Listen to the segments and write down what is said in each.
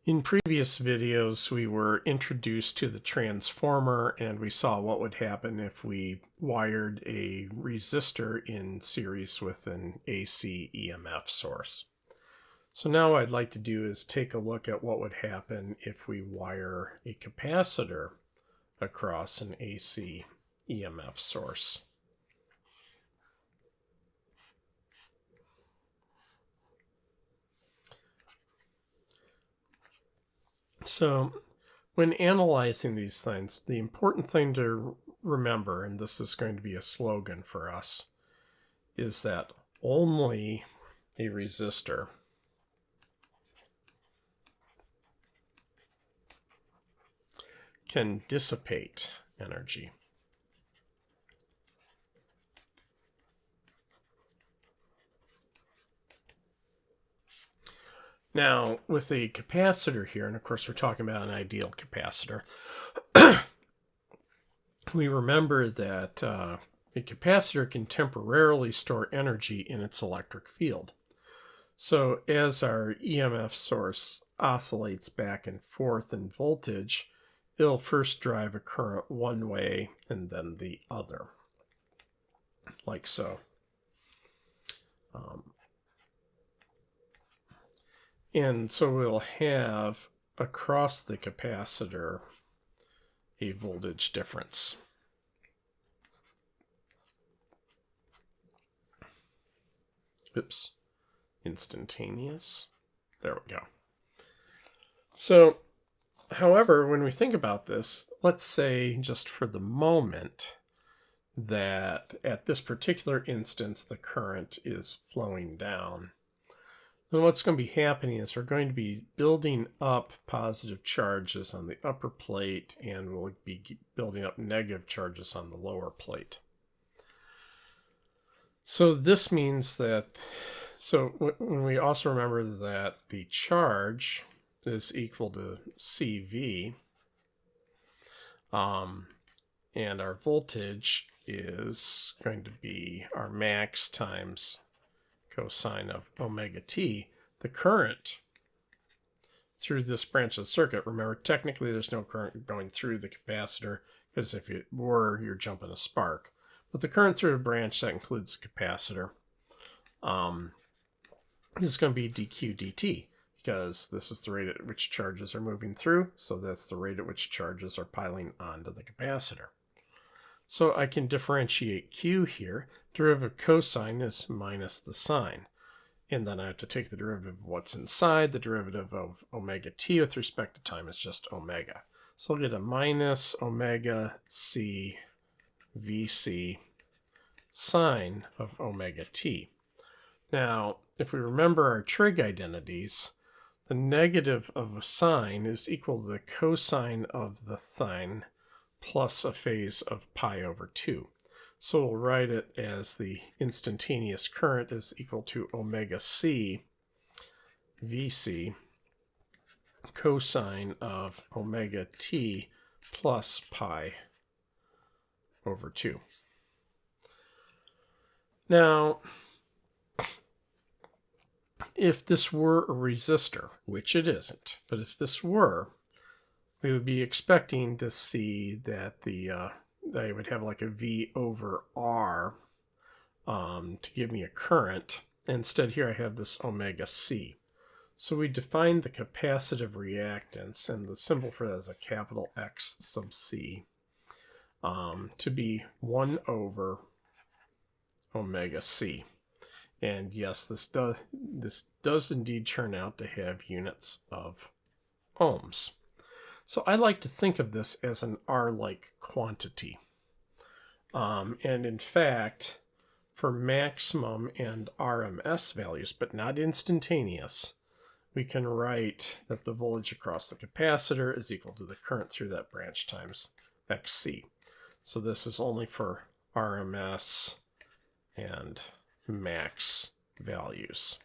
In previous videos, we were introduced to the transformer and we saw what would happen if we wired a resistor in series with an AC EMF source. So now what I'd like to do is take a look at what would happen if we wire a capacitor across an AC EMF source. So when analyzing these things, the important thing to remember, and this is going to be a slogan for us, is that only a resistor can dissipate energy. Now, with a capacitor here, and of course we're talking about an ideal capacitor, we remember that a capacitor can temporarily store energy in its electric field. So as our EMF source oscillates back and forth in voltage, it'll first drive a current one way and then the other, like so. And so we'll have across the capacitor a voltage difference. Oops, instantaneous. There we go. So, however, when we think about this, let's say just for the moment that at this particular instance the current is flowing down. Then what's going to be happening is we're going to be building up positive charges on the upper plate and we'll be building up negative charges on the lower plate. So this means that, when we also remember that the charge is equal to CV, and our voltage is going to be our max times cosine of omega t, the current through this branch of the circuit. Remember, technically there's no current going through the capacitor, because if it were, you're jumping a spark. But the current through the branch that includes the capacitor is going to be dq dt, because this is the rate at which charges are moving through, so that's the rate at which charges are piling onto the capacitor. So I can differentiate q here. Derivative of cosine is minus the sine. And then I have to take the derivative of what's inside. The derivative of omega t with respect to time is just omega. So I'll get a minus omega c vc sine of omega t. Now, if we remember our trig identities, the negative of a sine is equal to the cosine of the thine plus a phase of pi over 2. So we'll write it as the instantaneous current is equal to omega c Vc cosine of omega t plus pi over 2. Now, if this were a resistor, which it isn't, but if this were, we would be expecting to see that I would have like a V over R to give me a current. Instead here I have this omega C. So we define the capacitive reactance, and the symbol for that is a capital X sub C, to be 1 over omega C. And yes, this does indeed turn out to have units of ohms. So I like to think of this as an R-like quantity. And in fact, for maximum and RMS values, but not instantaneous, we can write that the voltage across the capacitor is equal to the current through that branch times XC. So this is only for RMS and max values,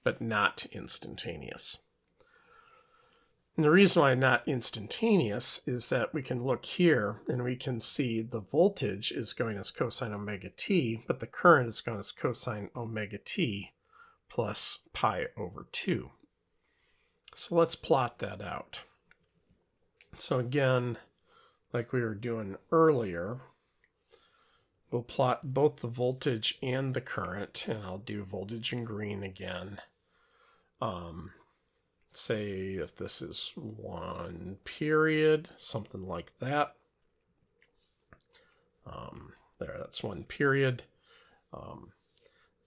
but not instantaneous. And the reason why not instantaneous is that we can look here and we can see the voltage is going as cosine omega t, but the current is going as cosine omega t plus pi over 2. So let's plot that out. So again, like we were doing earlier, we'll plot both the voltage and the current, and I'll do voltage in green again. Say if this is 1 period, something like that. There, that's 1 period.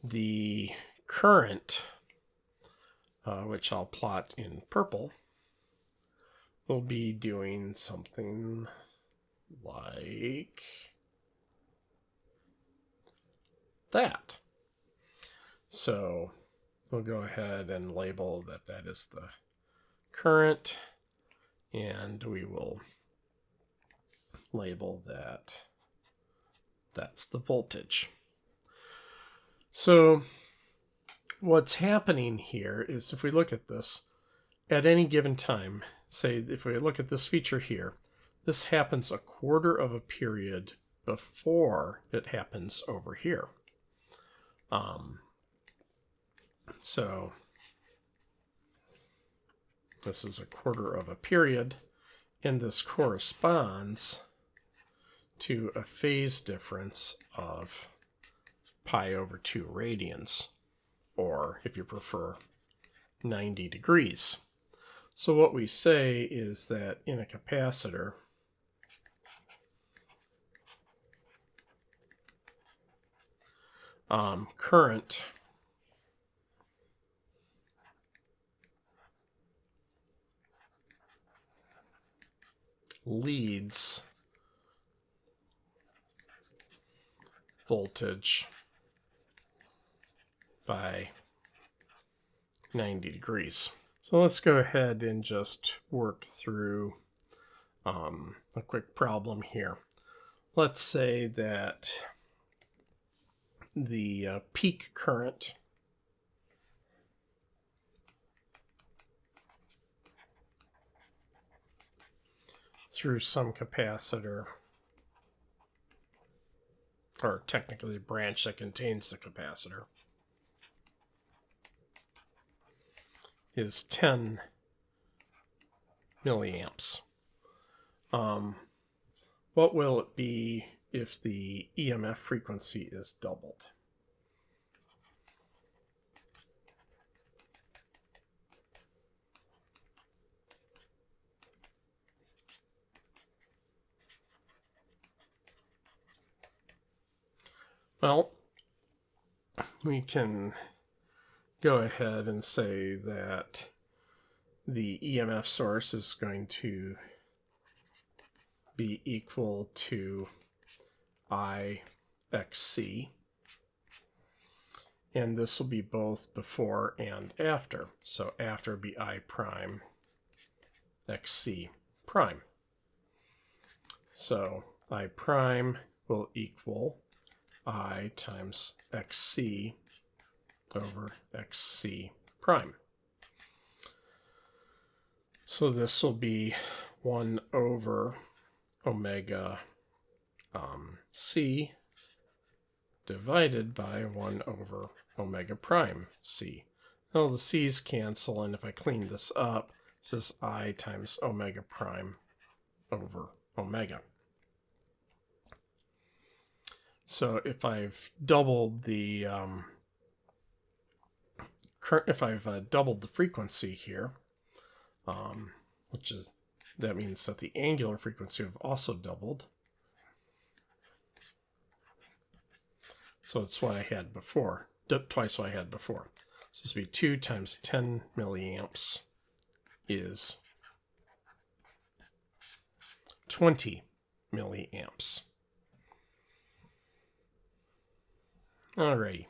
The current, which I'll plot in purple, will be doing something like that. So we'll go ahead and label that that is the current, and we will label that that's the voltage. So what's happening here is, if we look at this, at any given time, say if we look at this feature here, this happens a quarter of a period before it happens over here. So this is a quarter of a period, and this corresponds to a phase difference of pi over 2 radians, or if you prefer, 90 degrees. So what we say is that in a capacitor, current leads voltage by 90 degrees. So let's go ahead and just work through a quick problem here. Let's say that the peak current through some capacitor, or technically a branch that contains the capacitor, is 10 milliamps. What will it be if the EMF frequency is doubled? Well, we can go ahead and say that the EMF source is going to be equal to IXC, and this will be both before and after. So after will be I prime XC prime. So I prime will equal I times XC over XC prime. So this will be 1 over omega C divided by 1 over omega prime C. Now the C's cancel, and if I clean this up, this is I times omega prime over omega. So if I've doubled the doubled the frequency here, that means that the angular frequency have also doubled. So it's what I had before, twice what I had before. So this would be 2 times 10 milliamps is 20 milliamps. Alrighty.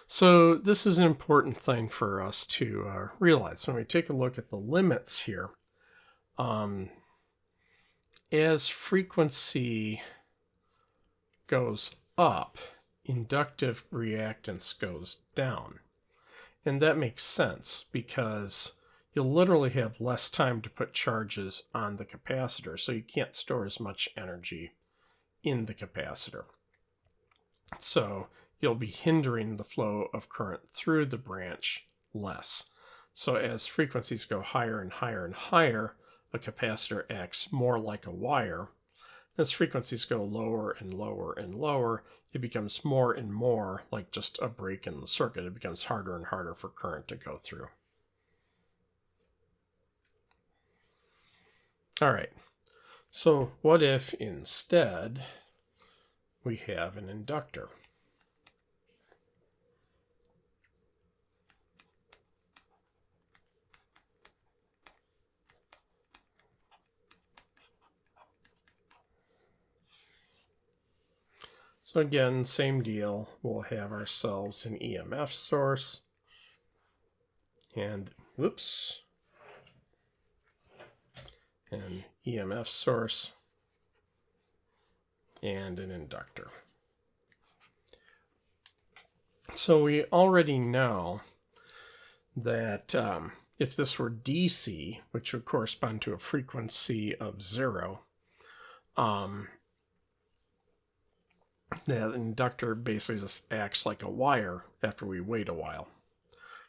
So this is an important thing for us to realize. When we take a look at the limits here, as frequency goes up, inductive reactance goes down. And that makes sense because you'll literally have less time to put charges on the capacitor, so you can't store as much energy in the capacitor. So you'll be hindering the flow of current through the branch less. So as frequencies go higher and higher and higher, a capacitor acts more like a wire. As frequencies go lower and lower and lower, it becomes more and more like just a break in the circuit. It becomes harder and harder for current to go through. All right, so what if instead we have an inductor? So again, same deal. We'll have ourselves an EMF source and, whoops, an EMF source and an inductor. So we already know that if this were DC, which would correspond to a frequency of 0, the inductor basically just acts like a wire after we wait a while.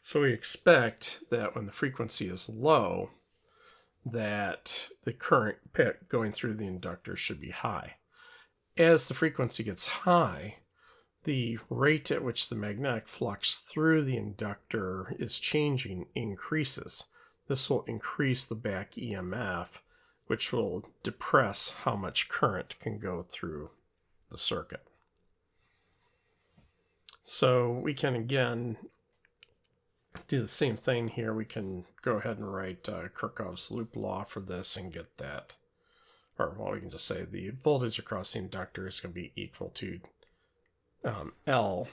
So we expect that when the frequency is low, that the current going through the inductor should be high. As the frequency gets high, the rate at which the magnetic flux through the inductor is changing increases. This will increase the back EMF, which will depress how much current can go through the circuit. So we can again do the same thing here. We can go ahead and write Kirchhoff's loop law for this and get that. Or, well, we can just say the voltage across the inductor is going to be equal to L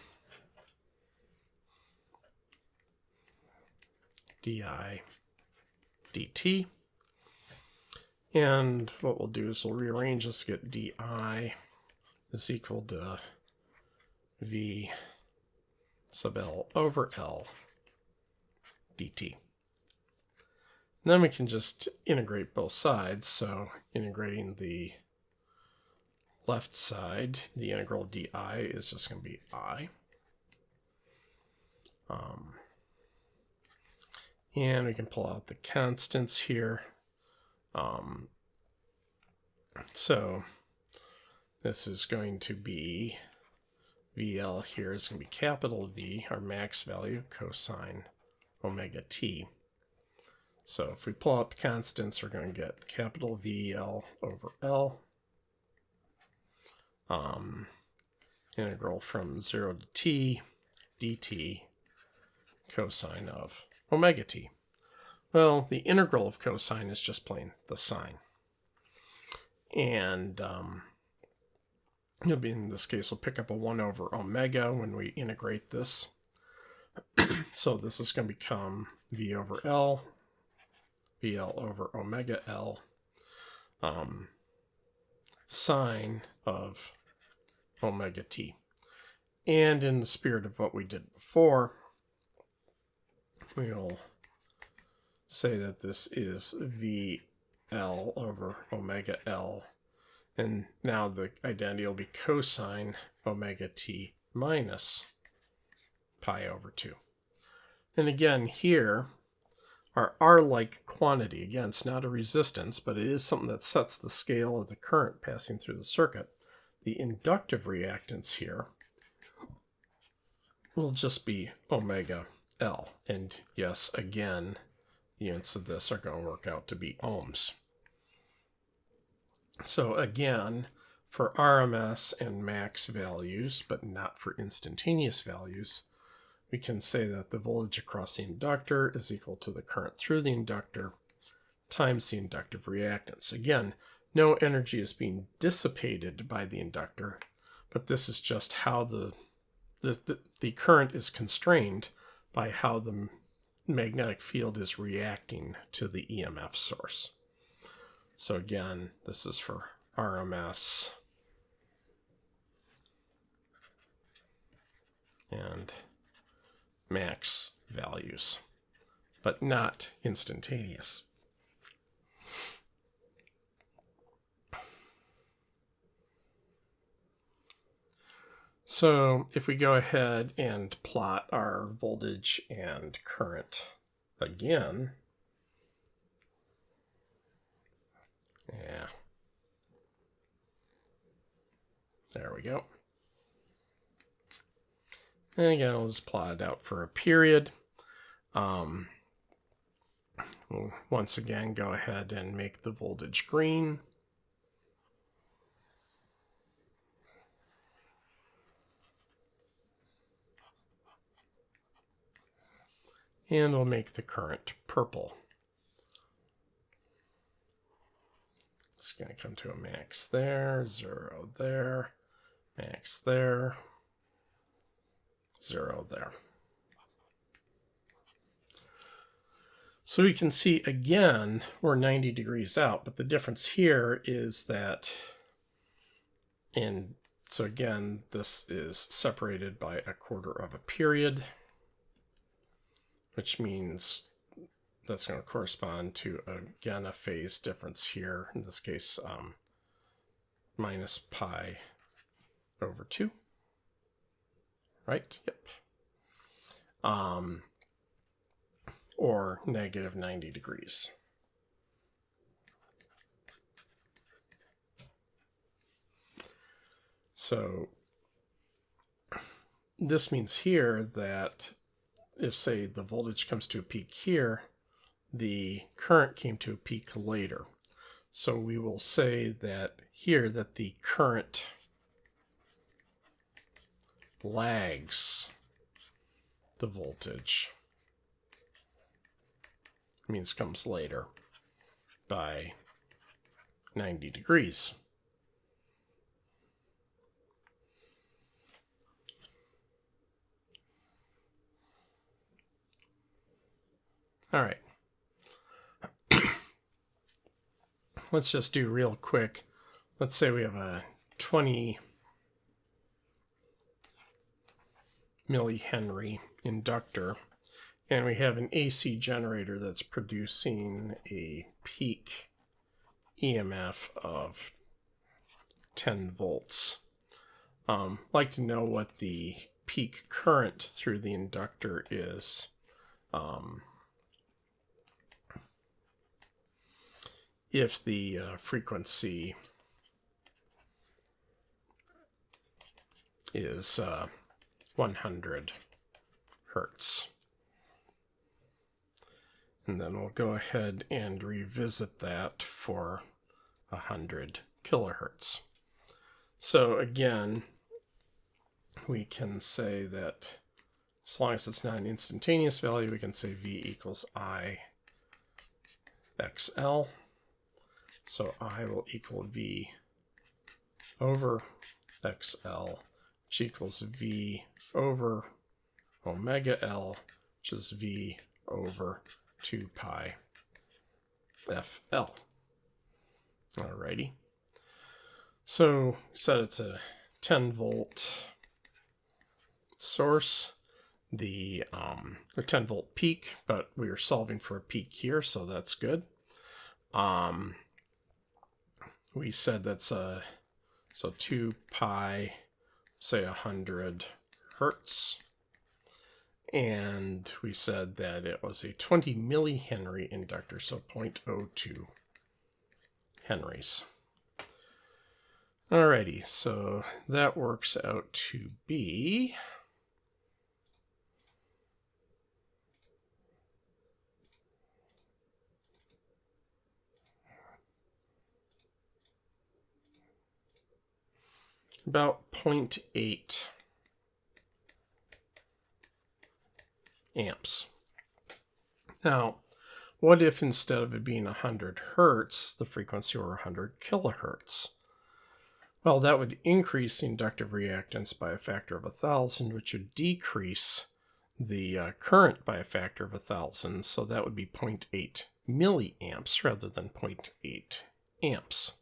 di dt. And what we'll do is we'll rearrange this to get di is equal to V sub L over L dt. And then we can just integrate both sides. So integrating the left side, the integral di is just going to be I. And we can pull out the constants here. So this is going to be VL here is going to be capital V, our max value, cosine omega t. So if we pull out the constants, we're going to get capital VL over L. Integral from 0 to t dt cosine of omega t. Well, the integral of cosine is just plain the sine. And in this case, we'll pick up a 1 over omega when we integrate this. So this is going to become V over L, VL over omega L, sine of omega t. And in the spirit of what we did before, we'll say that this is VL over omega L. And now the identity will be cosine omega t minus pi over 2. And again, here, our R-like quantity, again, it's not a resistance, but it is something that sets the scale of the current passing through the circuit. The inductive reactance here will just be omega L. And yes, again, the units of this are going to work out to be ohms. So again, for RMS and max values, but not for instantaneous values, we can say that the voltage across the inductor is equal to the current through the inductor times the inductive reactance. Again, no energy is being dissipated by the inductor, but this is just how the current is constrained by how the magnetic field is reacting to the EMF source. So again, this is for RMS and max values, but not instantaneous. So if we go ahead and plot our voltage and current again. Yeah. There we go. And again, I'll just plot it out for a period. We'll once again go ahead and make the voltage green. And we'll make the current purple. It's going to come to a max there, 0 there, max there, 0 there. So we can see again, we're 90 degrees out, but the difference here is that, and so again, this is separated by 1/4 of a period, which means that's going to correspond to, again, a phase difference here, in this case, minus pi over 2, right? Yep. Or negative 90 degrees. So this means here that if, say, the voltage comes to a peak here, the current came to a peak later. So we will say that here that the current lags the voltage. Means comes later by 90 degrees. All right. Let's just do real quick. Let's say we have a 20 millihenry inductor, and we have an AC generator that's producing a peak EMF of 10 volts. I'd like to know what the peak current through the inductor is. If the frequency is 100 hertz. And then we'll go ahead and revisit that for 100 kilohertz. So again, we can say that as long as it's not an instantaneous value, we can say V equals I XL. So I will equal V over XL, which equals V over omega L, which is V over 2 pi FL. Alrighty. So we said it's a 10 volt source, or 10 volt peak, but we are solving for a peak here, so that's good. We said that's so 2 pi, say 100 hertz. And we said that it was a 20 millihenry inductor, so 0.02 henries. Alrighty, so that works out to be about 0.8 amps. Now, what if instead of it being 100 hertz, the frequency were 100 kilohertz? Well, that would increase the inductive reactance by a factor of 1,000, which would decrease the current by a factor of 1,000. So that would be 0.8 milliamps rather than 0.8 amps.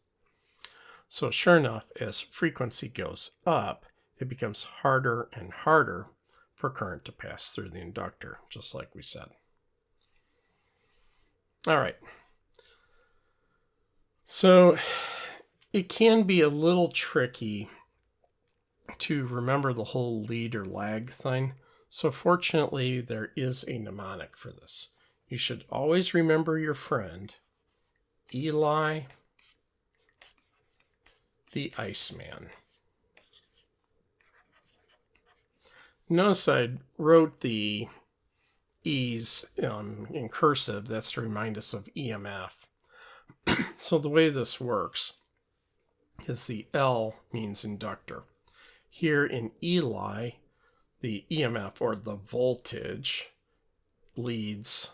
So sure enough, as frequency goes up, it becomes harder and harder for current to pass through the inductor, just like we said. All right. So it can be a little tricky to remember the whole lead or lag thing. So fortunately, there is a mnemonic for this. you should always remember your friend, Eli the Iceman. Notice I wrote the E's in cursive. That's to remind us of EMF. So the way this works is the L means inductor. Here in Eli, the EMF, or the voltage, leads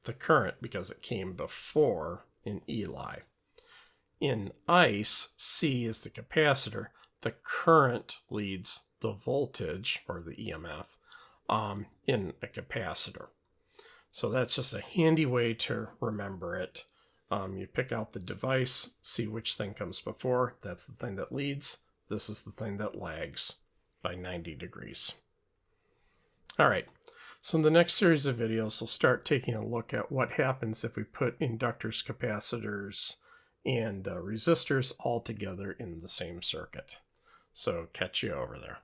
the current because it came before in Eli. In ice, C is the capacitor. The current leads the voltage, or the EMF, in a capacitor. So that's just a handy way to remember it. You pick out the device, see which thing comes before. That's the thing that leads. This is the thing that lags by 90 degrees. All right, so in the next series of videos, we'll start taking a look at what happens if we put inductors, capacitors, and resistors all together in the same circuit. So catch you over there.